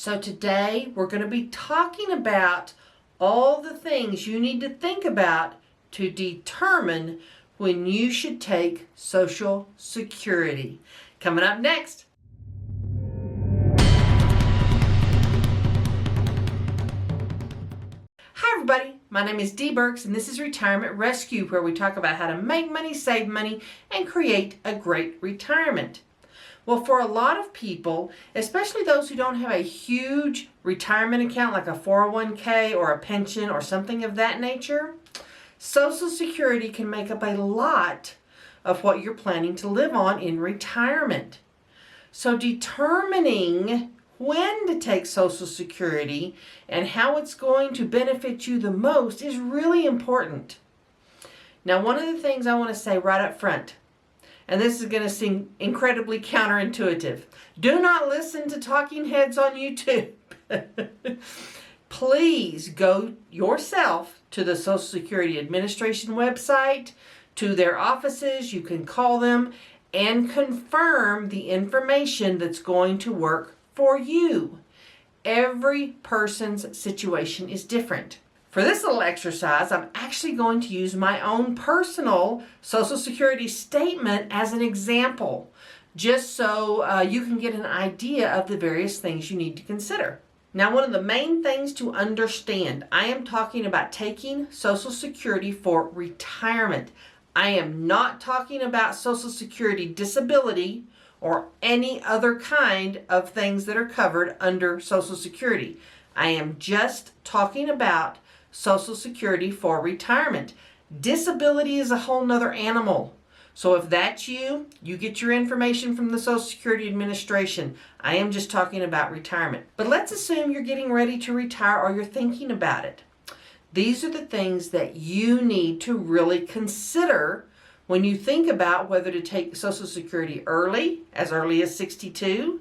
So today we're going to be talking about all the things you need to think about to determine when you should take Social Security. Coming up next. Hi everybody, my name is Dee Burks and this is Retirement Rescue, where we talk about how to make money, save money, and create a great retirement. Well, for a lot of people, especially those who don't have a huge retirement account like a 401k or a pension or something of that nature, Social Security can make up a lot of what you're planning to live on in retirement. So determining when to take Social Security and how it's going to benefit you the most is really important. Now, one of the things I want to say right up front, and this is going to seem incredibly counterintuitive, do not listen to talking heads on YouTube. Please go yourself to the Social Security Administration website, to their offices. You can call them and confirm the information that's going to work for you. Every person's situation is different. For this little exercise, I'm actually going to use my own personal Social Security statement as an example, just so you can get an idea of the various things you need to consider. Now, one of the main things to understand, I am talking about taking Social Security for retirement. I am not talking about Social Security disability or any other kind of things that are covered under Social Security. I am just talking about Social Security for retirement. Disability is a whole nother animal. So if that's you, you get your information from the Social Security Administration. I am just talking about retirement. But let's assume you're getting ready to retire or you're thinking about it. These are the things that you need to really consider when you think about whether to take Social Security early as 62,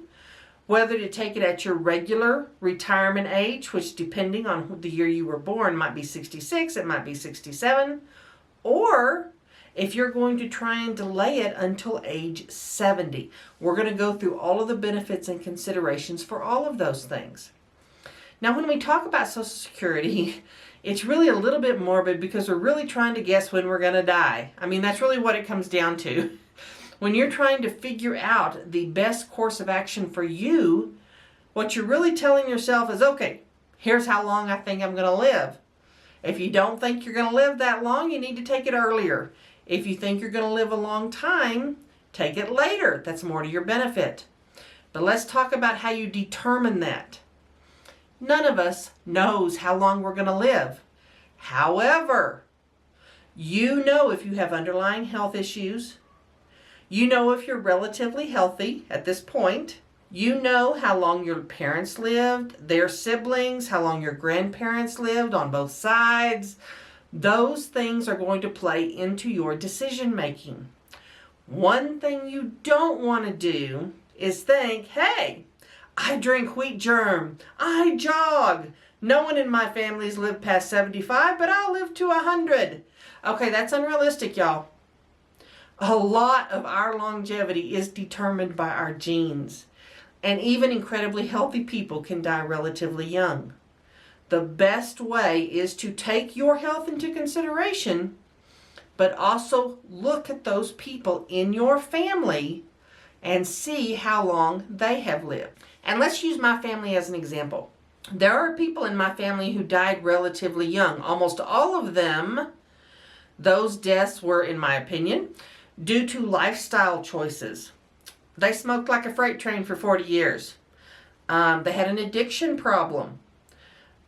whether to take it at your regular retirement age, which depending on the year you were born might be 66, it might be 67, or if you're going to try and delay it until age 70. We're going to go through all of the benefits and considerations for all of those things. Now, when we talk about Social Security, it's really a little bit morbid because we're really trying to guess when we're going to die. I mean, that's really what it comes down to. When you're trying to figure out the best course of action for you, what you're really telling yourself is, okay, here's how long I think I'm going to live. If you don't think you're going to live that long, you need to take it earlier. If you think you're going to live a long time, take it later. That's more to your benefit. But let's talk about how you determine that. None of us knows how long we're going to live. However, you know if you have underlying health issues. You know if you're relatively healthy at this point. You know how long your parents lived, their siblings, how long your grandparents lived on both sides. Those things are going to play into your decision making. One thing you don't want to do is think, hey, I drink wheat germ, I jog. No one in my family's lived past 75, but I'll live to 100. Okay, that's unrealistic, y'all. A lot of our longevity is determined by our genes, and even incredibly healthy people can die relatively young. The best way is to take your health into consideration, but also look at those people in your family and see how long they have lived. And let's use my family as an example. There are people in my family who died relatively young. Almost all of them, those deaths were, in my opinion, due to lifestyle choices. They smoked like a freight train for 40 years. They had an addiction problem.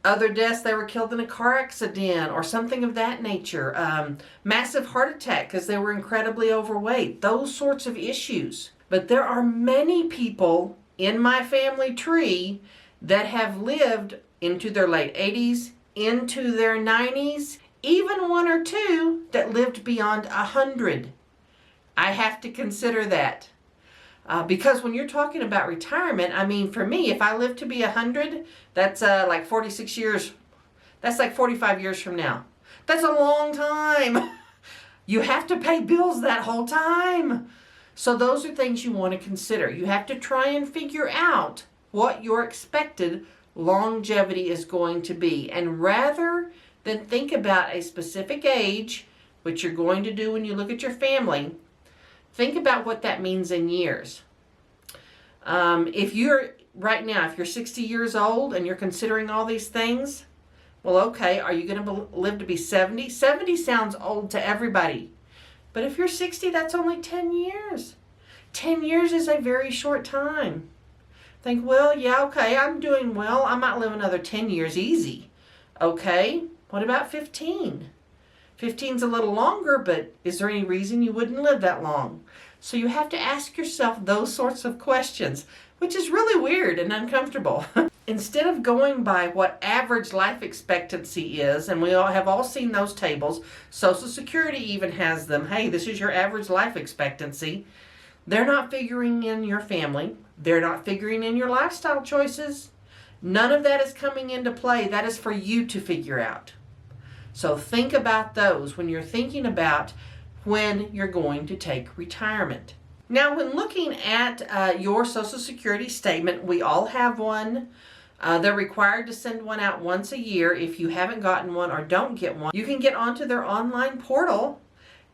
Other deaths, they were killed in a car accident or something of that nature. Massive heart attack because they were incredibly overweight. Those sorts of issues. But there are many people in my family tree that have lived into their late 80s, into their 90s, even one or two that lived beyond 100. I have to consider that. Because when you're talking about retirement, I mean, for me, if I live to be 100, that's like 46 years. That's like 45 years from now. That's a long time. You have to pay bills that whole time. So those are things you want to consider. You have to try and figure out what your expected longevity is going to be. And rather than think about a specific age, which you're going to do when you look at your family, think about what that means in years. If you're 60 years old and you're considering all these things, well, okay, are you going to live to be 70? 70 sounds old to everybody. But if you're 60, that's only 10 years. 10 years is a very short time. Think, well, yeah, okay, I'm doing well. I might live another 10 years easy. Okay, what about 15? 15's a little longer, but is there any reason you wouldn't live that long? So you have to ask yourself those sorts of questions, which is really weird and uncomfortable. Instead of going by what average life expectancy is, and we all have seen those tables, Social Security even has them, hey, this is your average life expectancy. They're not figuring in your family. They're not figuring in your lifestyle choices. None of that is coming into play. That is for you to figure out. So think about those when you're thinking about when you're going to take retirement. Now, when looking at your Social Security statement, we all have one. They're required to send one out once a year. If you haven't gotten one or don't get one, you can get onto their online portal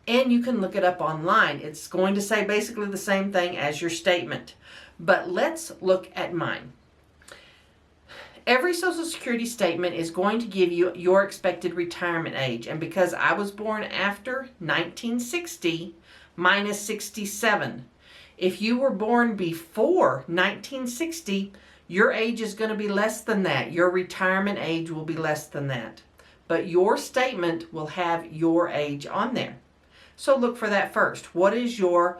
and you can look it up online. It's going to say basically the same thing as your statement. But let's look at mine. Every Social Security statement is going to give you your expected retirement age. And because I was born after 1960, mine is 67. If you were born before 1960, your age is going to be less than that. Your retirement age will be less than that. But your statement will have your age on there. So look for that first. What is your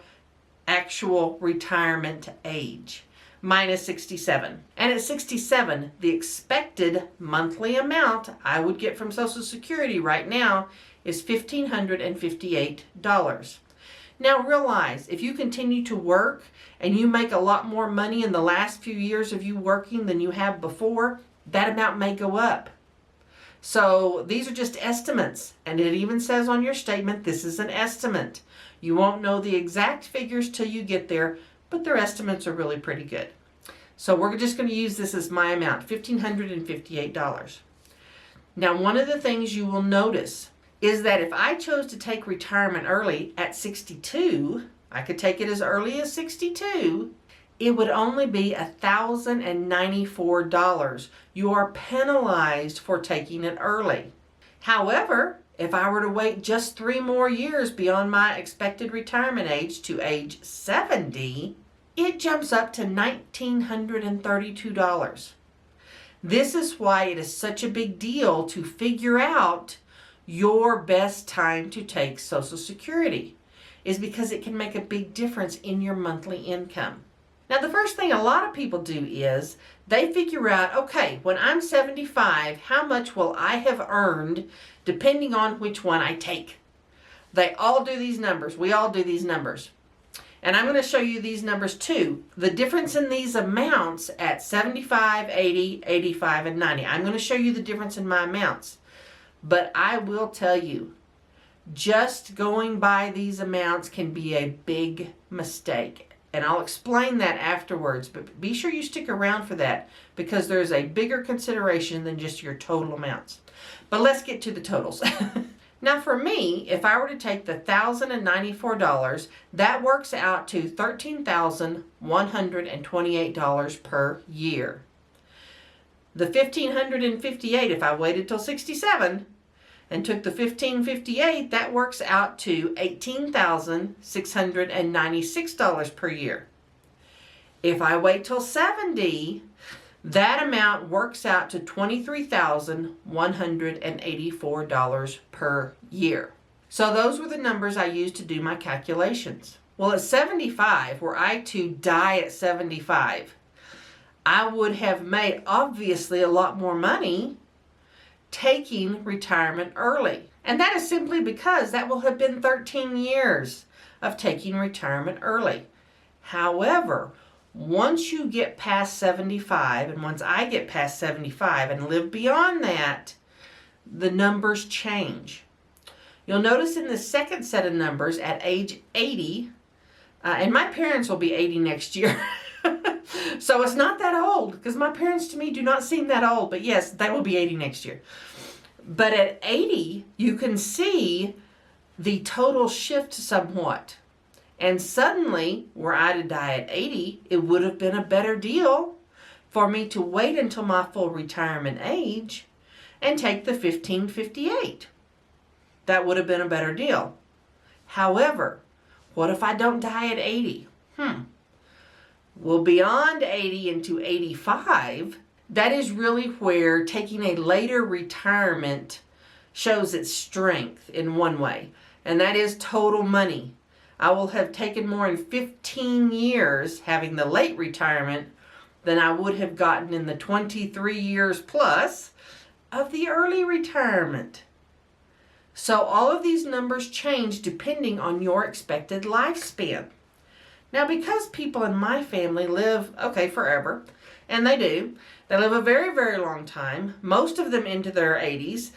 actual retirement age? Mine is 67. And at 67, the expected monthly amount I would get from Social Security right now is $1,558. Now realize, if you continue to work and you make a lot more money in the last few years of you working than you have before, that amount may go up. So these are just estimates, and it even says on your statement, this is an estimate. You won't know the exact figures till you get there, but their estimates are really pretty good. So we're just going to use this as my amount, $1,558. Now, one of the things you will notice is that if I chose to take retirement early at 62, I could take it as early as 62, it would only be $1,094. You are penalized for taking it early. However, if I were to wait just 3 more years beyond my expected retirement age to age 70, it jumps up to $1,932. This is why it is such a big deal to figure out your best time to take Social Security, is because it can make a big difference in your monthly income. Now, the first thing a lot of people do is they figure out, okay, when I'm 75, how much will I have earned depending on which one I take? They all do these numbers. We all do these numbers. And I'm going to show you these numbers too. The difference in these amounts at 75, 80, 85, and 90. I'm going to show you the difference in my amounts. But I will tell you, just going by these amounts can be a big mistake. And I'll explain that afterwards, but be sure you stick around for that because there's a bigger consideration than just your total amounts. But let's get to the totals. Now for me, if I were to take the $1,094, that works out to $13,128 per year. The $1,558, if I waited till 67 and took the $1,558, that works out to $18,696 per year. If I wait till 70, that amount works out to $23,184 per year. So those were the numbers I used to do my calculations. Well, at 75, were I to die at 75, I would have made obviously a lot more money taking retirement early. And that is simply because that will have been 13 years of taking retirement early. However, once you get past 75, and once I get past 75 and live beyond that, the numbers change. You'll notice in the second set of numbers at age 80, and my parents will be 80 next year, So it's not that old, because my parents to me do not seem that old. But yes, they will be 80 next year. But at 80, you can see the total shift somewhat. And suddenly, were I to die at 80, it would have been a better deal for me to wait until my full retirement age and take the 1558. That would have been a better deal. However, what if I don't die at 80? Well, beyond 80 into 85, that is really where taking a later retirement shows its strength in one way, and that is total money. I will have taken more in 15 years having the late retirement than I would have gotten in the 23 years plus of the early retirement. So all of these numbers change depending on your expected lifespan. Now, because people in my family live, forever, and they do, they live a very, very long time, most of them into their 80s,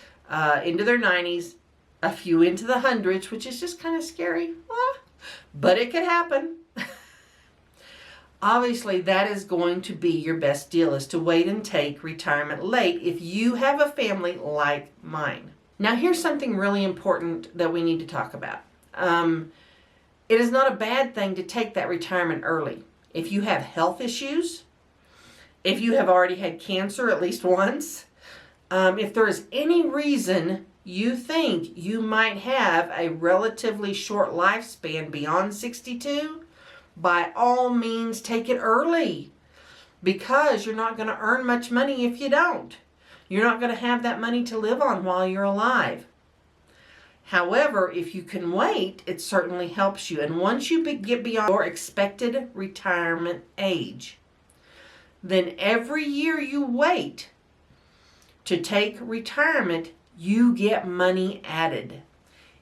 into their 90s, a few into the hundreds, which is just kind of scary, but it could happen. Obviously, that is going to be your best deal, is to wait and take retirement late if you have a family like mine. Now, here's something really important that we need to talk about. It is not a bad thing to take that retirement early. If you have health issues, if you have already had cancer at least once, if there is any reason you think you might have a relatively short lifespan beyond 62, by all means take it early, because you're not going to earn much money if you don't. You're not going to have that money to live on while you're alive. However, if you can wait, it certainly helps you. And once you get beyond your expected retirement age, then every year you wait to take retirement, you get money added.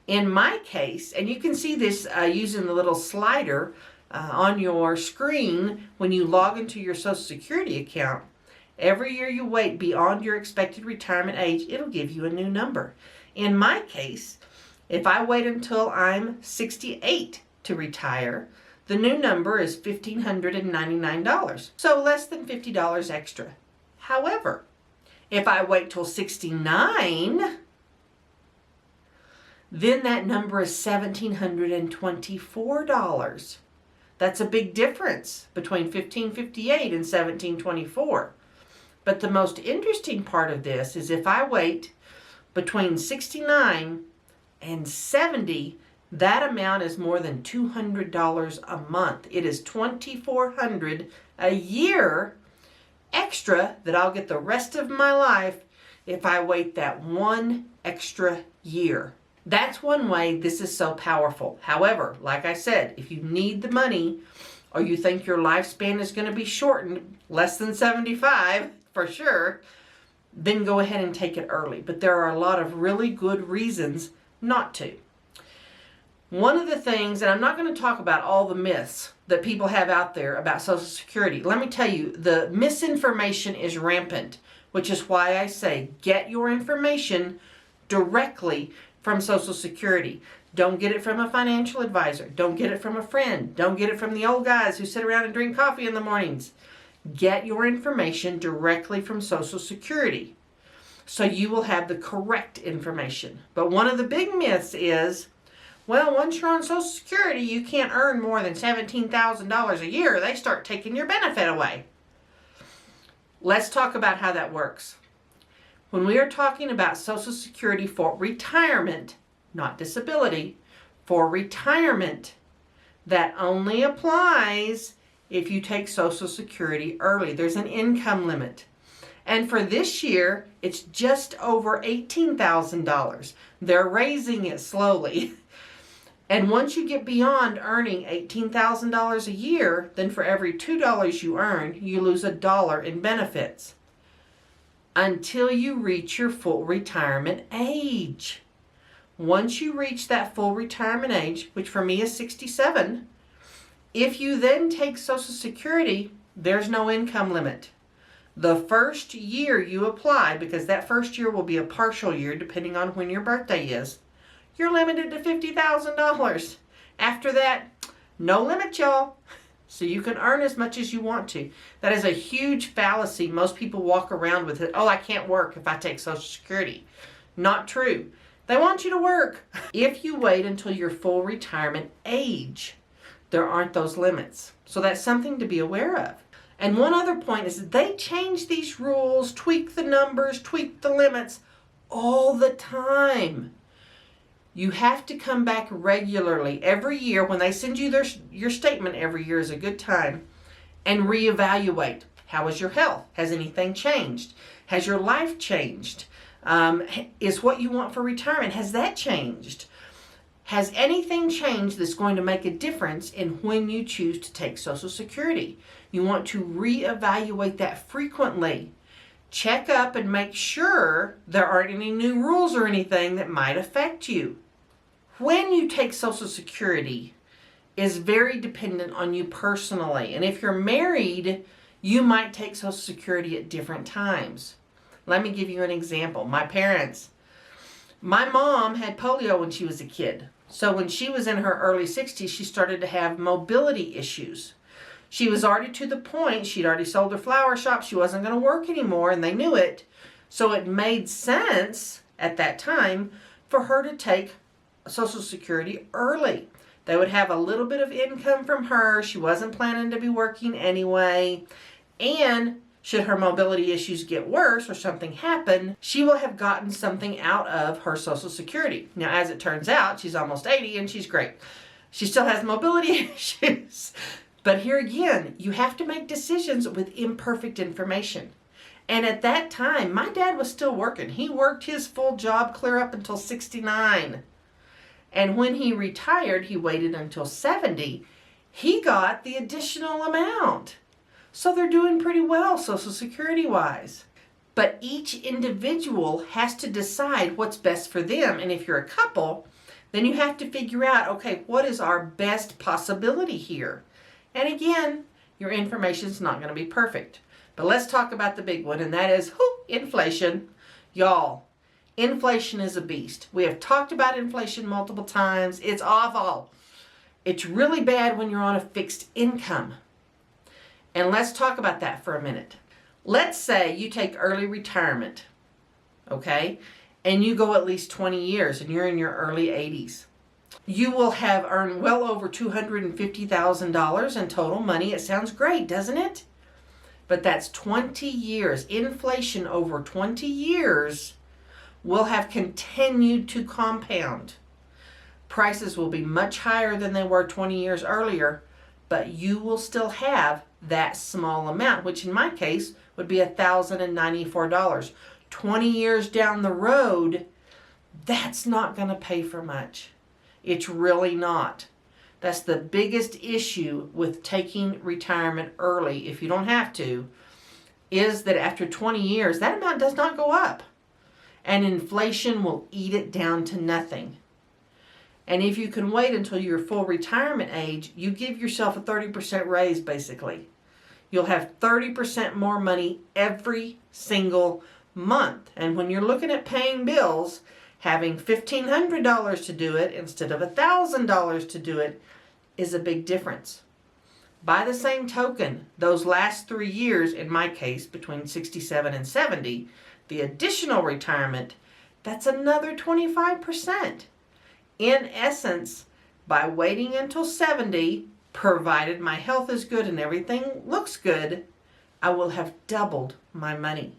In my case, and you can see this using the little slider on your screen when you log into your Social Security account, every year you wait beyond your expected retirement age, it'll give you a new number. In my case, if I wait until I'm 68 to retire, the new number is $1,599, so less than $50 extra. However, if I wait till 69, then that number is $1,724. That's a big difference between 1558 and 1724. But the most interesting part of this is if I wait between 69 and 70, that amount is more than $200 a month. It is $2,400 a year extra that I'll get the rest of my life if I wait that one extra year. That's one way this is so powerful. However, like I said, if you need the money or you think your lifespan is going to be shortened, less than 75 for sure, then go ahead and take it early. But there are a lot of really good reasons not to. One of the things, and I'm not going to talk about all the myths that people have out there about Social Security. Let me tell you, the misinformation is rampant, which is why I say get your information directly from Social Security. Don't get it from a financial advisor. Don't get it from a friend. Don't get it from the old guys who sit around and drink coffee in the mornings. Get your information directly from Social Security, so you will have the correct information. But one of the big myths is, well, once you're on Social Security, you can't earn more than $17,000 a year. They start taking your benefit away. Let's talk about how that works. When we are talking about Social Security for retirement, not disability, for retirement, that only applies if you take Social Security early. There's an income limit. And for this year, it's just over $18,000. They're raising it slowly. And once you get beyond earning $18,000 a year, then for every $2 you earn, you lose $1 in benefits until you reach your full retirement age. Once you reach that full retirement age, which for me is 67, if you then take Social Security, there's no income limit. The first year you apply, because that first year will be a partial year depending on when your birthday is, you're limited to $50,000. After that, no limit, y'all. So you can earn as much as you want to. That is a huge fallacy. Most people walk around with it. Oh, I can't work if I take Social Security. Not true. They want you to work. If you wait until your full retirement age, there aren't those limits. So that's something to be aware of. And one other point is that they change these rules, tweak the numbers, tweak the limits all the time. You have to come back regularly every year. When they send you your statement every year is a good time, and reevaluate. How is your health? Has anything changed? Has your life changed? Is what you want for retirement, has that changed? Has anything changed that's going to make a difference in when you choose to take Social Security? You want to reevaluate that frequently. Check up and make sure there aren't any new rules or anything that might affect you. When you take Social Security is very dependent on you personally. And if you're married, you might take Social Security at different times. Let me give you an example. My mom had polio when she was a kid. So when she was in her early 60s, she started to have mobility issues. She was already to the point, she'd already sold her flower shop, she wasn't going to work anymore, and they knew it. So it made sense at that time for her to take Social Security early. They would have a little bit of income from her. She wasn't planning to be working anyway. And should her mobility issues get worse or something happen, she will have gotten something out of her Social Security. Now, as it turns out, she's almost 80 and she's great. She still has mobility issues. But here again, you have to make decisions with imperfect information. And at that time, my dad was still working. He worked his full job clear up until 69. And when he retired, he waited until 70. He got the additional amount. So they're doing pretty well Social Security wise. But each individual has to decide what's best for them. And if you're a couple, then you have to figure out, okay, what is our best possibility here? And again, your information's not going to be perfect. But let's talk about the big one, and that is inflation. Y'all, inflation is a beast. We have talked about inflation multiple times. It's awful. It's really bad when you're on a fixed income. And let's talk about that for a minute. Let's say you take early retirement, okay? And you go at least 20 years and you're in your early 80s. You will have earned well over $250,000 in total money. It sounds great, doesn't it? But that's 20 years. Inflation over 20 years will have continued to compound. Prices will be much higher than they were 20 years earlier, but you will still have that small amount, which in my case would be $1,094. 20 years down the road, that's not going to pay for much. It's really not. That's the biggest issue with taking retirement early, if you don't have to, is that after 20 years, that amount does not go up. And inflation will eat it down to nothing. And if you can wait until your full retirement age, you give yourself a 30% raise, basically. You'll have 30% more money every single month. And when you're looking at paying bills, having $1,500 to do it instead of $1,000 to do it is a big difference. By the same token, those last 3 years, in my case, between 67 and 70, the additional retirement, that's another 25%. In essence, by waiting until 70, provided my health is good and everything looks good, I will have doubled my money.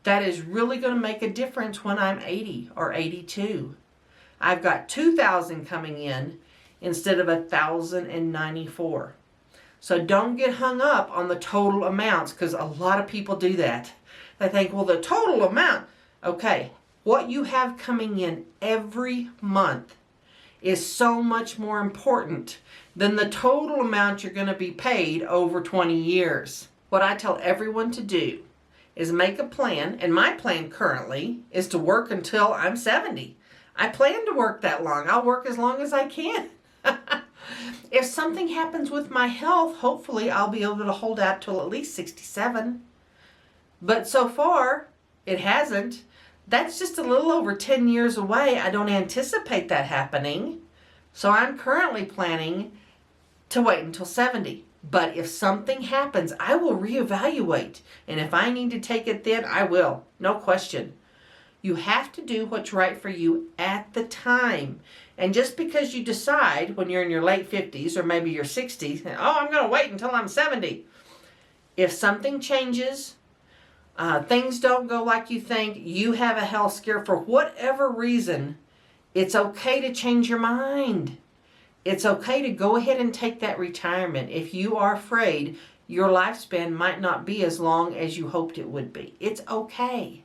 That is really going to make a difference when I'm 80 or 82. I've got $2,000 coming in instead of $1,094. So don't get hung up on the total amounts, because a lot of people do that. They think, well, the total amount. Okay, what you have coming in every month is so much more important than the total amount you're going to be paid over 20 years. What I tell everyone to do is make a plan, and my plan currently is to work until I'm 70. I plan to work that long. I'll work as long as I can. If something happens with my health, hopefully I'll be able to hold out till at least 67. But so far, it hasn't. That's just a little over 10 years away. I don't anticipate that happening. So I'm currently planning to wait until 70. But if something happens, I will reevaluate. And if I need to take it then, I will. No question. You have to do what's right for you at the time. And just because you decide when you're in your late 50s or maybe your 60s, I'm going to wait until I'm 70. If something changes, things don't go like you think, you have a health scare for whatever reason, it's okay to change your mind. It's okay to go ahead and take that retirement if you are afraid your lifespan might not be as long as you hoped it would be. It's okay.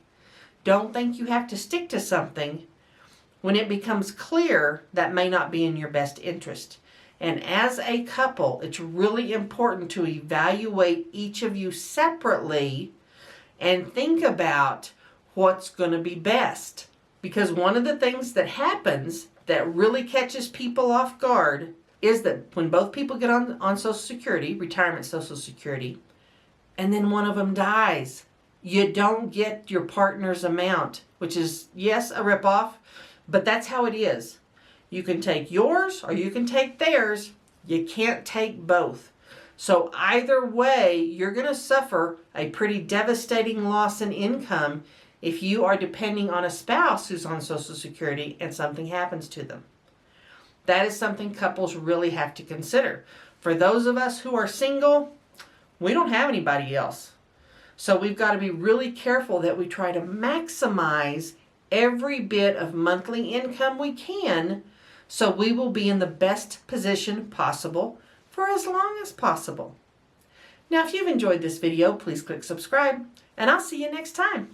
Don't think you have to stick to something when it becomes clear that may not be in your best interest. And as a couple, it's really important to evaluate each of you separately and think about what's going to be best. Because one of the things that happens that really catches people off guard is that when both people get on Social Security, retirement Social Security, and then one of them dies, you don't get your partner's amount, which is, yes, a ripoff, but that's how it is. You can take yours or you can take theirs. You can't take both. So either way, you're going to suffer a pretty devastating loss in income if you are depending on a spouse who's on Social Security and something happens to them. That is something couples really have to consider. For those of us who are single, we don't have anybody else. So we've got to be really careful that we try to maximize every bit of monthly income we can so we will be in the best position possible for as long as possible. Now, if you've enjoyed this video, please click subscribe, and I'll see you next time.